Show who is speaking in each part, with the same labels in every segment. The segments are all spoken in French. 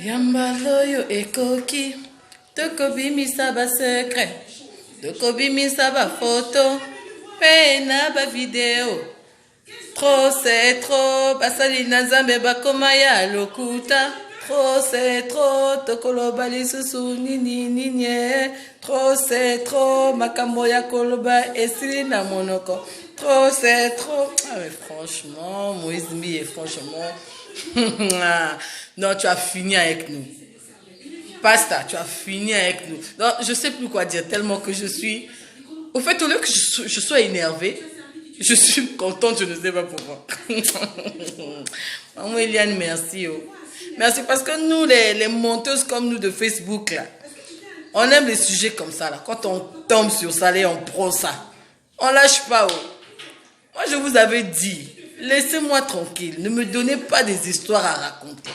Speaker 1: Yambaloyo ekoki, tokobimisa ba secret, tokobimisa ba photo, pe na ba video. Trop c'est trop, basali na nzambe bakoma ya lokuta. Trop c'est trop, tokoloba lisusu nini nini. Trop c'est trop, makambo ya koloba esili na monoko. Trop c'est trop. Ah mais franchement, Moïse Mbi, franchement. Non, tu as fini avec nous. Pasta, tu as fini avec nous. Non, je sais plus quoi dire tellement que je suis... Au fait, au lieu que je sois énervée, je suis contente, je ne sais pas pourquoi. Maman Eliane, merci. Oh. Merci parce que nous, les monteuses comme nous de Facebook, là, on aime les sujets comme ça. Là. Quand on tombe sur ça, là, on prend ça. On lâche pas. Oh. Moi, je vous avais dit, laissez-moi tranquille. Ne me donnez pas des histoires à raconter.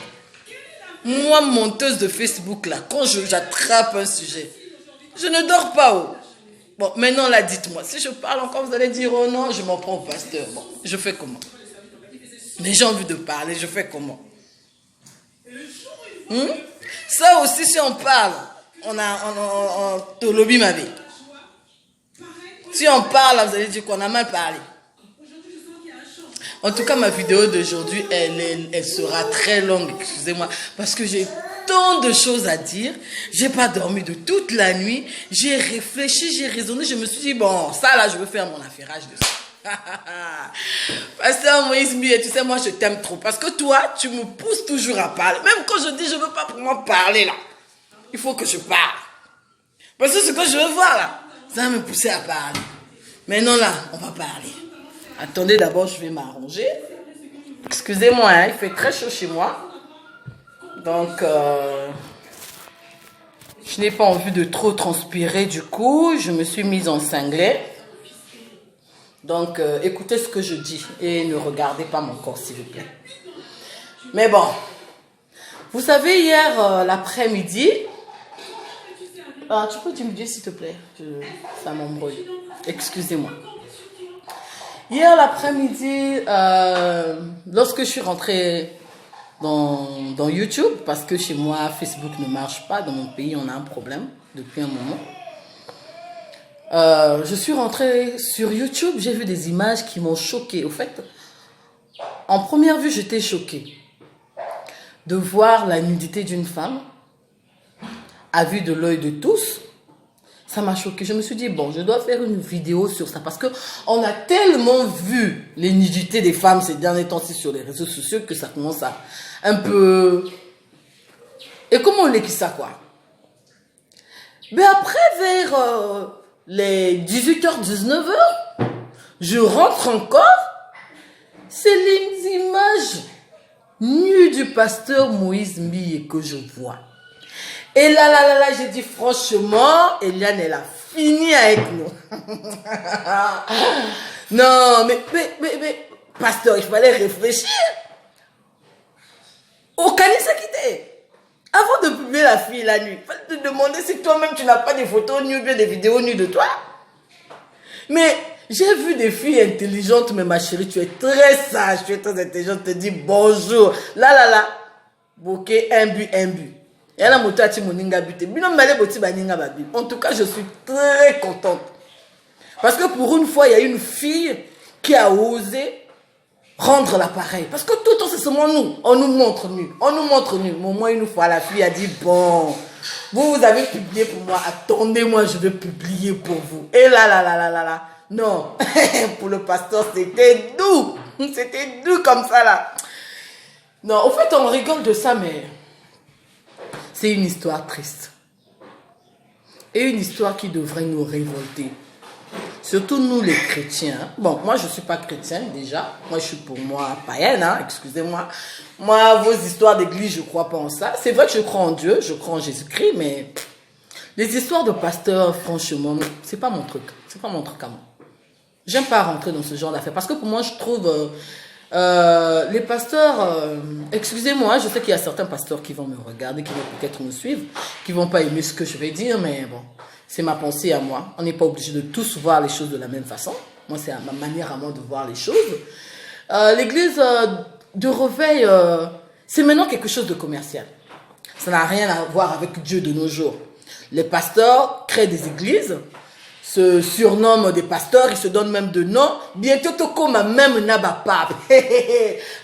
Speaker 1: Moi, monteuse de Facebook, là, quand j'attrape un sujet, je ne dors pas. Oh. Bon, maintenant, là, dites-moi. Si je parle encore, vous allez dire, oh non, je m'en prends au pasteur. Bon, je fais comment? Mais j'ai envie de parler, je fais comment? Ça aussi, si on parle, on te lobby ma vie. Si on parle, là, vous allez dire qu'on a mal parlé. En tout cas, ma vidéo d'aujourd'hui, elle sera très longue, excusez-moi, parce que j'ai tant de choses à dire. J'ai pas dormi de toute la nuit. J'ai réfléchi, j'ai raisonné. Je me suis dit, bon, ça là, je veux faire mon affairage dessus. Pasteur Moïse Mbi, tu sais, moi, je t'aime trop. Parce que toi, tu me pousses toujours à parler. Même quand je dis, je veux pas pour moi parler là. Il faut que je parle. Parce que ce que je veux voir là, ça va me pousser à parler. Maintenant là, on va parler. Attendez, d'abord, je vais m'arranger. Excusez-moi, hein, il fait très chaud chez moi. Donc, je n'ai pas envie de trop transpirer. Du coup, je me suis mise en cinglet. Donc, écoutez ce que je dis et ne regardez pas mon corps, s'il vous plaît. Mais bon, vous savez, hier, l'après-midi... tu peux diminuer, s'il te plaît? Ça m'embrouille. Excusez-moi. Hier l'après-midi, lorsque je suis rentrée dans YouTube, parce que chez moi, Facebook ne marche pas, dans mon pays, on a un problème depuis un moment. Je suis rentrée sur YouTube, j'ai vu des images qui m'ont choquée. Au fait, en première vue, j'étais choquée de voir la nudité d'une femme à vue de l'œil de tous. Ça m'a choquée. Je me suis dit, bon, je dois faire une vidéo sur ça. Parce qu'on a tellement vu les nudités des femmes ces derniers temps-ci sur les réseaux sociaux que ça commence à un peu... Et comment on écrit ça, quoi? Mais après, vers les 18h, 19h, je rentre encore. C'est les images nues du pasteur Moïse Mbi que je vois. Et là, j'ai dit franchement, Eliane, elle a fini avec nous. Non, mais, pasteur, il fallait réfléchir. Au Kanisa quitté. Avant de publier la fille la nuit, il fallait te demander si toi-même tu n'as pas des photos nues ou bien des vidéos nues de toi. Mais j'ai vu des filles intelligentes, mais ma chérie, tu es très sage, tu es très intelligente, tu te dis bonjour. Là. Bokeh, un but. En tout cas, je suis très contente. Parce que pour une fois, il y a une fille qui a osé rendre l'appareil. Parce que tout le temps, c'est seulement nous. On nous montre nu. Mais au moins, une fois, la fille a dit, bon, vous avez publié pour moi. Attendez-moi, je vais publier pour vous. Et là. Non, pour le pasteur, c'était doux. C'était doux comme ça, là. Non, au fait, on rigole de ça, mais... c'est une histoire triste. Et une histoire qui devrait nous révolter. Surtout nous les chrétiens. Bon, moi je ne suis pas chrétienne déjà. Moi je suis pour moi païenne, hein, excusez-moi. Moi, vos histoires d'église, je ne crois pas en ça. C'est vrai que je crois en Dieu, je crois en Jésus-Christ, mais les histoires de pasteurs, franchement, c'est pas mon truc. C'est pas mon truc à moi. J'aime pas rentrer dans ce genre d'affaires. Parce que pour moi, je trouve... les pasteurs, excusez-moi, je sais qu'il y a certains pasteurs qui vont me regarder, qui vont peut-être me suivre, qui vont pas aimer ce que je vais dire, mais bon, c'est ma pensée à moi. On n'est pas obligé de tous voir les choses de la même façon. Moi, c'est ma manière à moi de voir les choses. L'église de réveil, c'est maintenant quelque chose de commercial. Ça n'a rien à voir avec Dieu de nos jours. Les pasteurs créent des églises, se surnomment des pasteurs, ils se donnent même de noms. Bientôt, tout comme même Naba Pape.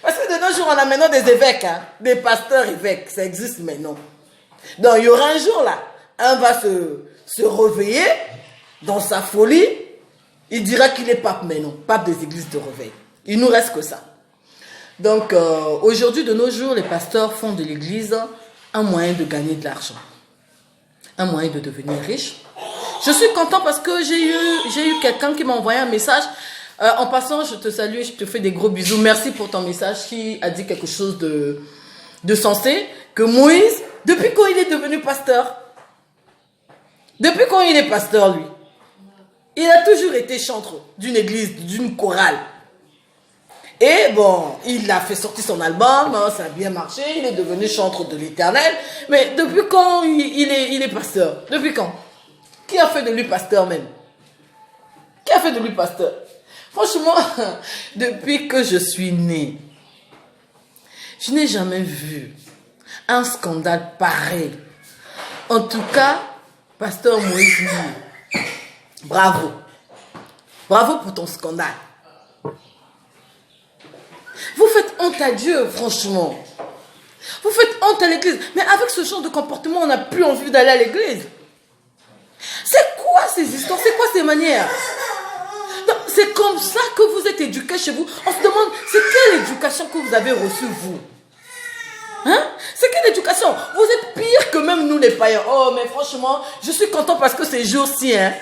Speaker 1: Parce que de nos jours, on a maintenant des évêques, hein, des pasteurs évêques. Ça existe maintenant. Donc, il y aura un jour là, un va se réveiller dans sa folie. Il dira qu'il est pape, mais non, pape des églises de réveil. Il nous reste que ça. Donc, aujourd'hui, de nos jours, les pasteurs font de l'église un moyen de gagner de l'argent. Un moyen de devenir riche. Je suis content parce que j'ai eu quelqu'un qui m'a envoyé un message. En passant, je te salue, je te fais des gros bisous. Merci pour ton message qui a dit quelque chose de sensé. Que Moïse, depuis quand il est devenu pasteur? Depuis quand il est pasteur, lui? Il a toujours été chantre d'une église, d'une chorale. Et bon, il a fait sortir son album, ça a bien marché, il est devenu chantre de l'Éternel. Mais depuis quand il est pasteur? Depuis quand? Qui a fait de lui pasteur même? Qui a fait de lui pasteur? Franchement, depuis que je suis née, je n'ai jamais vu un scandale pareil. En tout cas, pasteur Moïse, bravo. Bravo pour ton scandale. Vous faites honte à Dieu, franchement. Vous faites honte à l'église. Mais avec ce genre de comportement, on n'a plus envie d'aller à l'église. C'est quoi ces histoires? C'est quoi ces manières? C'est comme ça que vous êtes éduqués chez vous. On se demande, c'est quelle éducation que vous avez reçue, vous? Hein? C'est quelle éducation? Vous êtes pire que même nous les païens. Oh, mais franchement, je suis content parce que ces jours-ci, hein,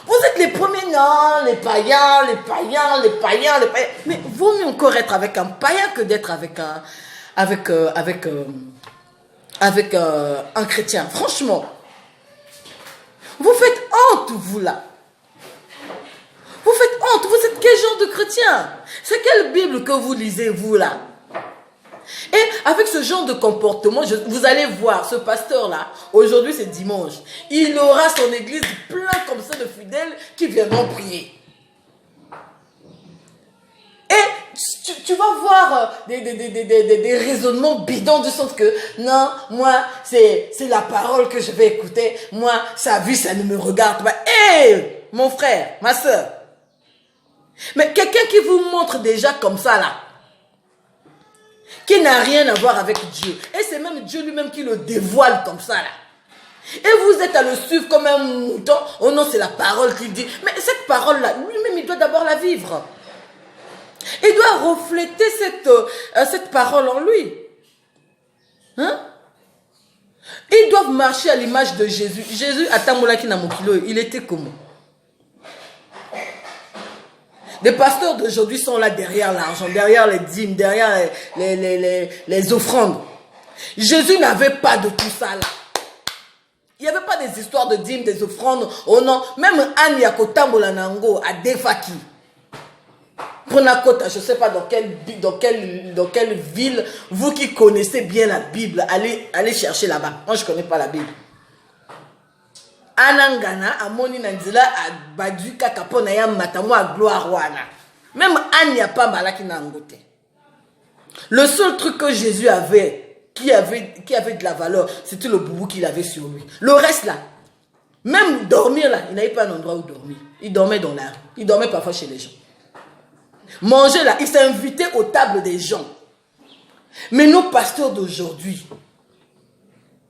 Speaker 1: vous êtes les premiers, non, les païens. Mais vaut mieux encore être avec un païen que d'être avec un chrétien. Franchement. Vous faites honte, vous là. Vous faites honte. Vous êtes quel genre de chrétien? C'est quelle Bible que vous lisez, vous là? Et avec ce genre de comportement, vous allez voir ce pasteur-là, aujourd'hui c'est dimanche, il aura son église plein comme ça de fidèles qui viendront prier. Et tu vas voir des raisonnements bidons du sens que, non, moi, c'est la parole que je vais écouter, moi, sa vie, ça ne me regarde pas. Hé, mon frère, ma soeur, mais quelqu'un qui vous montre déjà comme ça là, qui n'a rien à voir avec Dieu. Et c'est même Dieu lui-même qui le dévoile comme ça là. Et vous êtes à le suivre comme un mouton. Oh non, c'est la parole qu'il dit. Mais cette parole-là, lui-même, il doit d'abord la vivre. Il doit refléter cette parole en lui. Hein? Ils doivent marcher à l'image de Jésus. Jésus, à Tamboulaki Namokilo, il était comment? Les pasteurs d'aujourd'hui sont là derrière l'argent, derrière les dîmes, derrière les offrandes. Jésus n'avait pas de tout ça là. Il n'y avait pas des histoires de dîmes, des offrandes. Oh non, même Anne Yakotambola Nango à Defaki. Prenakota, je ne sais pas dans quelle ville, vous qui connaissez bien la Bible, allez chercher là-bas. Moi, je ne connais pas la Bible. Anangana, Amoni Nanzila, Badu Kakapona ya Matamo à gloire wana. Même Anne n'y a pas malaki nangote. Le seul truc que Jésus avait, qui avait de la valeur, c'était le boubou qu'il avait sur lui. Le reste là, même dormir là, il n'avait pas un endroit où dormir. Il dormait dans la rue. Il dormait parfois chez les gens. Manger là, il s'invitait aux tables des gens. Mais nos pasteurs d'aujourd'hui,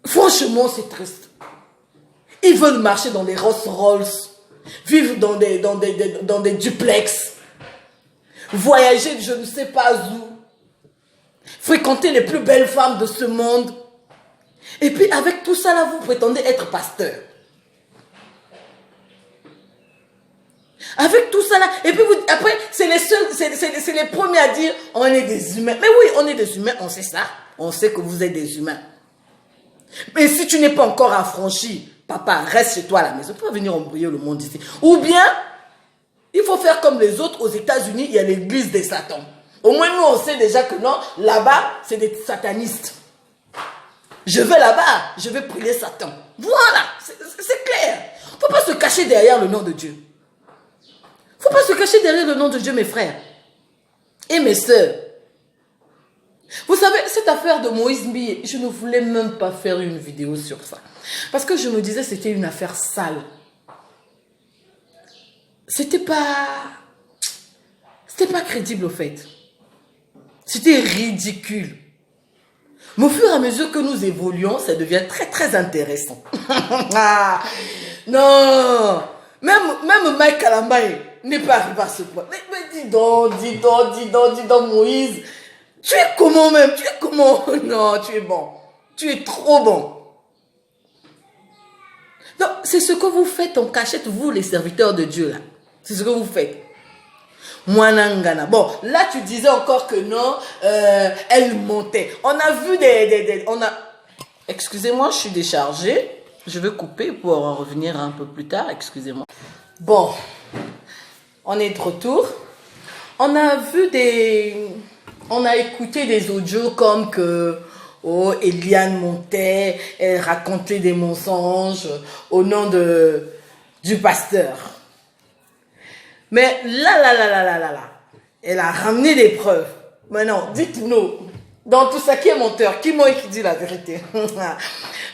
Speaker 1: franchement, c'est triste. Ils veulent marcher dans des Rolls-Royce, vivre dans des duplex, voyager je ne sais pas où, fréquenter les plus belles femmes de ce monde. Et puis avec tout ça là, vous prétendez être pasteur. Avec tout ça là, et puis après, c'est les premiers à dire, on est des humains. Mais oui, on est des humains, on sait ça. On sait que vous êtes des humains. Mais si tu n'es pas encore affranchi, papa, reste chez toi à la maison. Tu vas venir embrouiller le monde ici. Ou bien, il faut faire comme les autres. Aux États-Unis, il y a l'église des satans. Au moins, nous, on sait déjà que non, là-bas, c'est des satanistes. Je vais là-bas, je vais prier Satan. Voilà, c'est clair. Il ne faut pas se cacher derrière le nom de Dieu. Il ne faut pas se cacher derrière le nom de Dieu, mes frères et mes sœurs. Vous savez, cette affaire de Moïse Mbi, je ne voulais même pas faire une vidéo sur ça. Parce que je me disais que c'était une affaire sale. C'était pas crédible au fait. C'était ridicule. Mais au fur et à mesure que nous évoluons, ça devient très très intéressant. Non, même Mike Kalambaye n'est pas arrivé à ce point. Mais dis donc, Moïse. Tu es comment même? Tu es comment? Non, tu es bon. Tu es trop bon. Donc, c'est ce que vous faites en cachette, vous les serviteurs de Dieu là. C'est ce que vous faites. Mwanangana. Bon, là tu disais encore que non, elle montait. On a vu Excusez-moi, je suis déchargée. Je vais couper pour en revenir un peu plus tard. Excusez-moi. Bon, on est de retour. On a écouté des audios comme que Eliane montait, elle racontait des mensonges au nom du pasteur. Mais là, elle a ramené des preuves. Maintenant, dites-nous, dans tout ça, qui est menteur? Qui dit la vérité?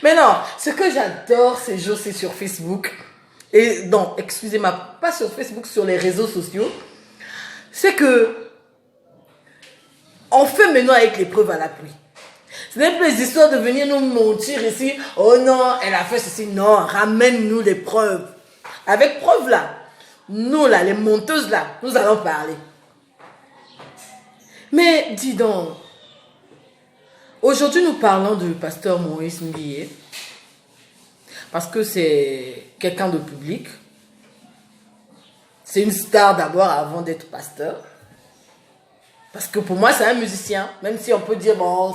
Speaker 1: Mais non, ce que j'adore ces jours, c'est sur Facebook. Et donc, excusez-moi, pas sur Facebook, sur les réseaux sociaux. C'est que on fait maintenant avec les preuves à l'appui. Ce n'est plus l'histoire de venir nous mentir ici. Oh non, elle a fait ceci. Non, ramène-nous des preuves. Avec preuves là, nous là, les monteuses là, nous allons parler. Mais dis donc, aujourd'hui nous parlons du pasteur Moïse Mbi, parce que c'est quelqu'un de public. C'est une star d'abord avant d'être pasteur. Parce que pour moi, c'est un musicien. Même si on peut dire, bon,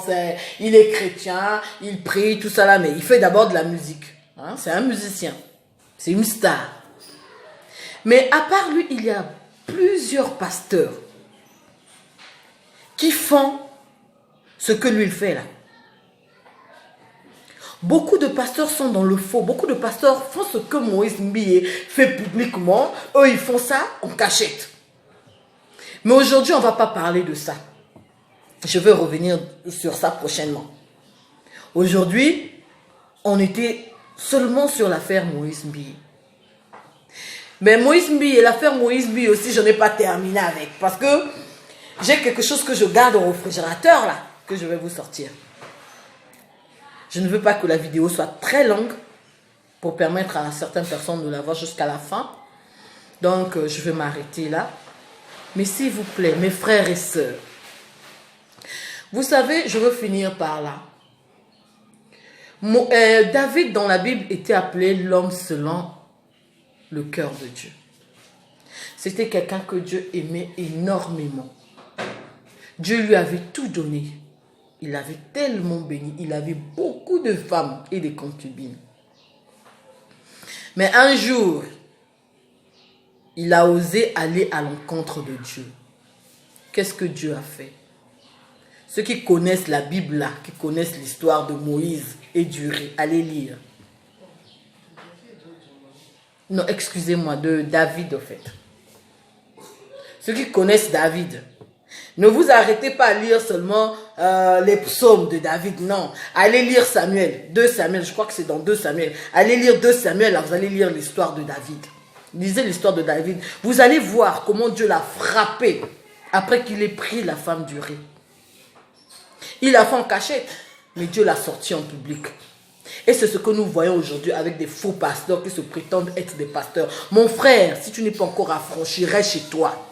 Speaker 1: il est chrétien, il prie, tout ça là, mais il fait d'abord de la musique. Hein? C'est un musicien. C'est une star. Mais à part lui, il y a plusieurs pasteurs qui font ce que lui il fait là. Beaucoup de pasteurs sont dans le faux. Beaucoup de pasteurs font ce que Moïse Mbi fait publiquement. Eux, ils font ça en cachette. Mais aujourd'hui, on ne va pas parler de ça. Je vais revenir sur ça prochainement. Aujourd'hui, on était seulement sur l'affaire Moïse Mbi. Mais Moïse Mbi et l'affaire Moïse Mbi aussi, je n'ai pas terminé avec. Parce que j'ai quelque chose que je garde au réfrigérateur là, que je vais vous sortir. Je ne veux pas que la vidéo soit très longue pour permettre à certaines personnes de la voir jusqu'à la fin. Donc, je vais m'arrêter là. Mais s'il vous plaît, mes frères et sœurs, vous savez, je veux finir par là. David, dans la Bible, était appelé l'homme selon le cœur de Dieu. C'était quelqu'un que Dieu aimait énormément. Dieu lui avait tout donné. Il avait tellement béni. Il avait beaucoup de femmes et de concubines. Mais un jour, il a osé aller à l'encontre de Dieu. Qu'est-ce que Dieu a fait? Ceux qui connaissent la Bible là, qui connaissent l'histoire de Moïse et du riz, allez lire. Non, excusez-moi, de David en fait. Ceux qui connaissent David, ne vous arrêtez pas à lire seulement les psaumes de David, non. Allez lire Samuel, 2 Samuel, je crois que c'est dans 2 Samuel. Allez lire 2 Samuel, là, vous allez lire l'histoire de David. Lisez l'histoire de David. Vous allez voir comment Dieu l'a frappé après qu'il ait pris la femme du riz. Il l'a fait en cachette, mais Dieu l'a sorti en public. Et c'est ce que nous voyons aujourd'hui avec des faux pasteurs qui se prétendent être des pasteurs. Mon frère, si tu n'es pas encore affranchi, reste chez toi.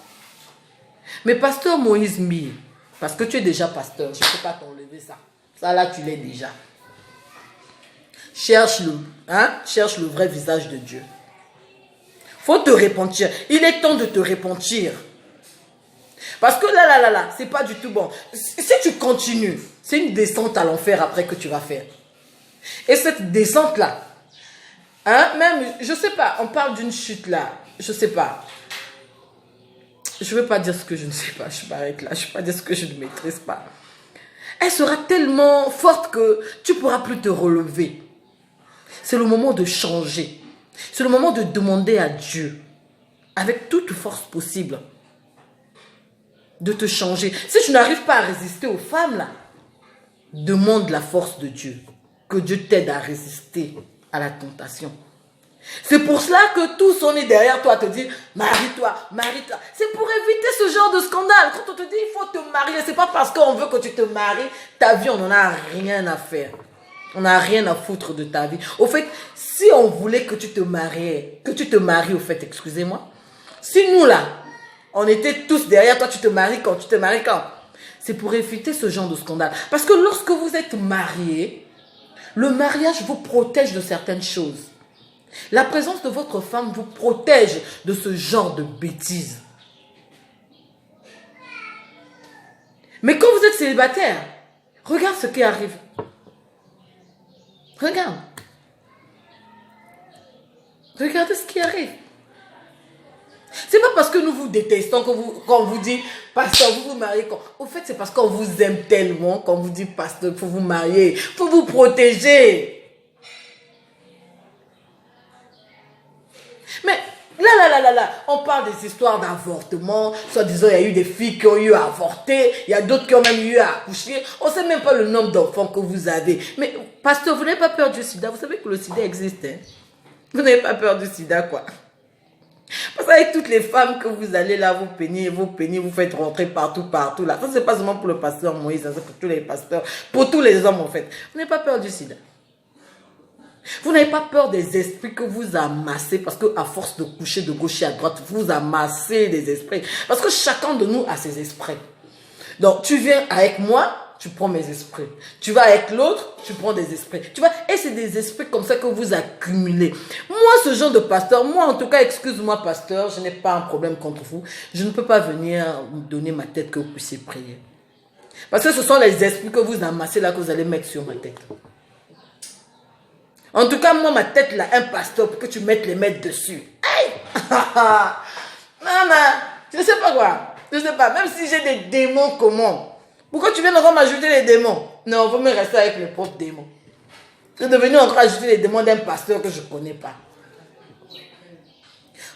Speaker 1: Mais pasteur Moïse Mbi, parce que tu es déjà pasteur, je ne peux pas t'enlever ça. Ça là, tu l'es déjà. Cherche-le, hein? Cherche le vrai visage de Dieu. Faut te repentir. Il est temps de te repentir. Parce que là, c'est pas du tout bon. Si tu continues, c'est une descente à l'enfer après que tu vas faire. Et cette descente-là, hein, même, je sais pas, on parle d'une chute là, je sais pas. Je ne veux pas dire ce que je ne sais pas, je m'arrête là, je ne veux pas dire ce que je ne maîtrise pas. Elle sera tellement forte que tu ne pourras plus te relever. C'est le moment de changer. C'est le moment de demander à Dieu, avec toute force possible, de te changer. Si tu n'arrives pas à résister aux femmes là, demande la force de Dieu. Que Dieu t'aide à résister à la tentation. C'est pour cela que tous on est derrière toi à te dire marie-toi, marie-toi. C'est pour éviter ce genre de scandale. Quand on te dit il faut te marier, c'est pas parce qu'on veut que tu te maries. Ta vie, on n'en a rien à faire. On n'a rien à foutre de ta vie. Au fait, si on voulait que tu te maries au fait, excusez-moi. Si nous là, on était tous derrière toi, tu te maries quand, c'est pour éviter ce genre de scandale. Parce que lorsque vous êtes mariés, le mariage vous protège de certaines choses. La présence de votre femme vous protège de ce genre de bêtises. Mais quand vous êtes célibataire, regarde ce qui arrive. Regarde. Regardez ce qui arrive. C'est pas parce que nous vous détestons qu'on vous dit pasteur, vous vous mariez. Au fait, c'est parce qu'on vous aime tellement qu'on vous dit pasteur, il faut vous marier, il faut vous protéger. Mais là, on parle des histoires d'avortement. Soit disant, il y a eu des filles qui ont eu à avorter. Il y a d'autres qui ont même eu à accoucher. On ne sait même pas le nombre d'enfants que vous avez. Mais, pasteur, vous n'avez pas peur du sida? Vous savez que le sida existe, hein? Vous n'avez pas peur du sida, quoi? Parce qu'avec toutes les femmes que vous allez là, vous peignez, vous faites rentrer partout là. Ça, c'est pas seulement pour le pasteur Moïse, c'est pour tous les pasteurs, pour tous les hommes, en fait. Vous n'avez pas peur du sida? Vous n'avez pas peur des esprits que vous amassez parce qu'à force de coucher de gauche et à droite, vous amassez des esprits. Parce que chacun de nous a ses esprits. Donc, tu viens avec moi, tu prends mes esprits. Tu vas avec l'autre, tu prends des esprits. Tu vois, et c'est des esprits comme ça que vous accumulez. Moi, ce genre de pasteur, moi en tout cas, excuse-moi pasteur, je n'ai pas un problème contre vous. Je ne peux pas venir vous donner ma tête que vous puissiez prier. Parce que ce sont les esprits que vous amassez là que vous allez mettre sur ma tête. En tout cas, moi, ma tête, là, un pasteur, pour que tu mettes les maîtres dessus. Hey! Maman, je ne sais pas quoi. Je ne sais pas. Même si j'ai des démons, comment? Pourquoi tu viens encore m'ajouter les démons? Non, il faut me rester avec mes propres démons. Tu es devenu encore ajouter les démons d'un pasteur que je ne connais pas.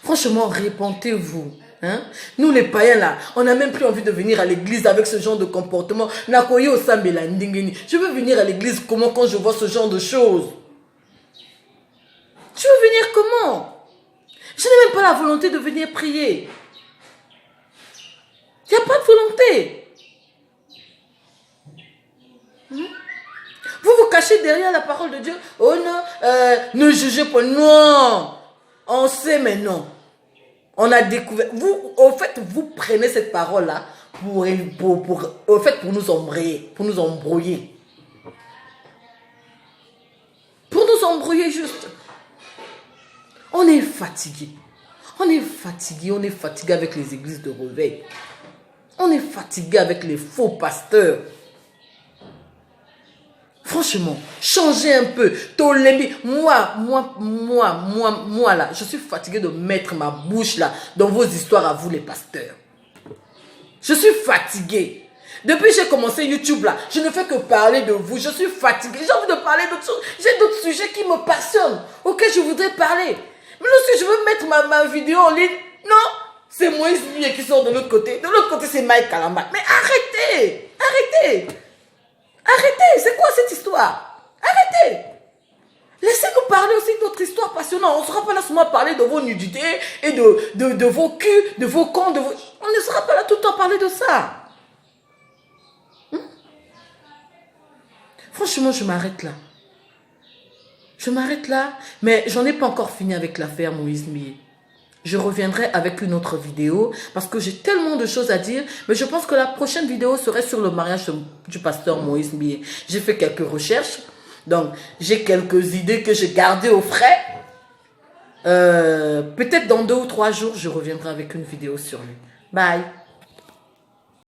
Speaker 1: Franchement, répentez-vous. Hein? Nous, les païens, là, on n'a même plus envie de venir à l'église avec ce genre de comportement. Je veux venir à l'église comment quand je vois ce genre de choses? Tu veux venir comment? Je n'ai même pas la volonté de venir prier. Il n'y a pas de volonté. Vous vous cachez derrière la parole de Dieu. Oh non, ne jugez pas. Non. On sait mais non. On a découvert. Vous, au fait, vous prenez cette parole-là pour nous embrouiller. Pour nous embrouiller. Pour nous embrouiller juste. On est fatigué. On est fatigué avec les églises de réveil. On est fatigué avec les faux pasteurs. Franchement, changez un peu. Moi là, je suis fatigué de mettre ma bouche là dans vos histoires à vous les pasteurs. Je suis fatigué. Depuis que j'ai commencé YouTube là, je ne fais que parler de vous. Je suis fatigué. J'ai envie de parler d'autres choses. J'ai d'autres sujets qui me passionnent, auxquels je voudrais parler. Mais lorsque je veux mettre ma vidéo en ligne, non, c'est Moïse Mie qui sort de l'autre côté. De l'autre côté, c'est Mike Kalamba. Mais arrêtez! Arrêtez! Arrêtez! C'est quoi cette histoire? Arrêtez! Laissez-nous parler aussi d'autres histoires passionnantes. On ne sera pas là seulement à parler de vos nudités et de vos culs, de vos cons, de vos... On ne sera pas là tout le temps à parler de ça. Franchement, je m'arrête là. Je m'arrête là, mais j'en ai pas encore fini avec l'affaire Moïse Mie. Je reviendrai avec une autre vidéo parce que j'ai tellement de choses à dire, mais je pense que la prochaine vidéo serait sur le mariage du pasteur Moïse Mie. J'ai fait quelques recherches, donc j'ai quelques idées que j'ai gardées au frais. Peut-être dans 2 ou 3 jours, je reviendrai avec une vidéo sur lui. Bye!